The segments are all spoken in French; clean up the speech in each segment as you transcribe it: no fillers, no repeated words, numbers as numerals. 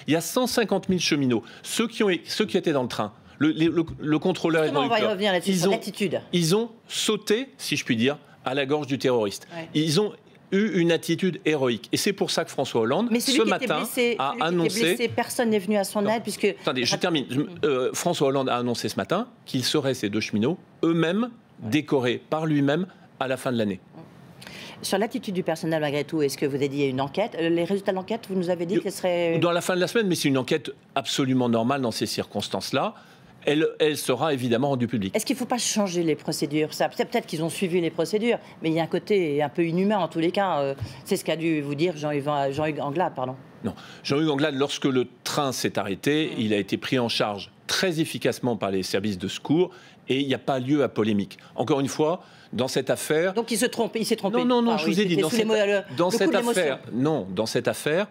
Il y a 150 000 cheminots. Ceux qui étaient dans le train, le contrôleur et le on va y revenir là-dessus, sur l'attitude. Ils ont sauté, si je puis dire, à la gorge du terroriste. Ouais. Ils ont eu une attitude héroïque. Et c'est pour ça que François Hollande, ce matin, a annoncé... Personne n'est venu à son aide, puisque... Attendez, je termine. François Hollande a annoncé ce matin qu'ils seraient, ces deux cheminots, eux-mêmes décorés par lui-même à la fin de l'année. Sur l'attitude du personnel, malgré tout, est-ce que vous avez dit une enquête? Les résultats de l'enquête, vous nous avez dit qu'elle serait... Dans la fin de la semaine, mais c'est une enquête absolument normale dans ces circonstances-là. Elle sera évidemment rendue publique. Est-ce qu'il ne faut pas changer les procédures? Peut-être qu'ils ont suivi les procédures, mais il y a un côté un peu inhumain en tous les cas. C'est ce qu'a dû vous dire Jean-Hugues Anglade, pardon. Non, Jean-Hugues Anglade, lorsque le train s'est arrêté, il a été pris en charge très efficacement par les services de secours et il n'y a pas lieu à polémique. Encore une fois, dans cette affaire... Donc il s'est trompé. Non, je vous ai dit, dans cette affaire,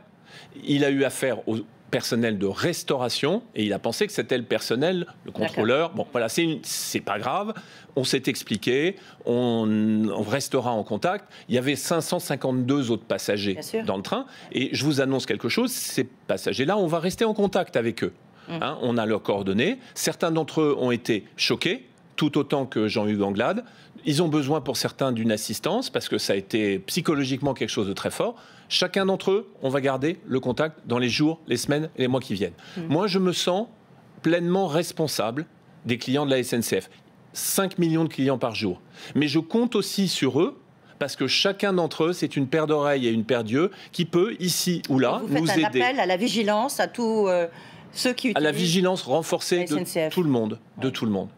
il a eu affaire aux personnel de restauration et il a pensé que c'était le personnel, le contrôleur. Bon, voilà, c'est pas grave. On s'est expliqué, on restera en contact. Il y avait 552 autres passagers dans le train et je vous annonce quelque chose, ces passagers-là, on va rester en contact avec eux. Hein, on a leurs coordonnées. Certains d'entre eux ont été choqués, tout autant que Jean-Hugues Anglade. Ils ont besoin pour certains d'une assistance parce que ça a été psychologiquement quelque chose de très fort. Chacun d'entre eux, on va garder le contact dans les jours, les semaines et les mois qui viennent. Moi, je me sens pleinement responsable des clients de la SNCF. 5 millions de clients par jour. Mais je compte aussi sur eux parce que chacun d'entre eux, c'est une paire d'oreilles et une paire d'yeux qui peut, ici ou là, nous aider. Vous faites un appel à la vigilance, à tous ceux qui utilisent... À la vigilance renforcée de tout le monde.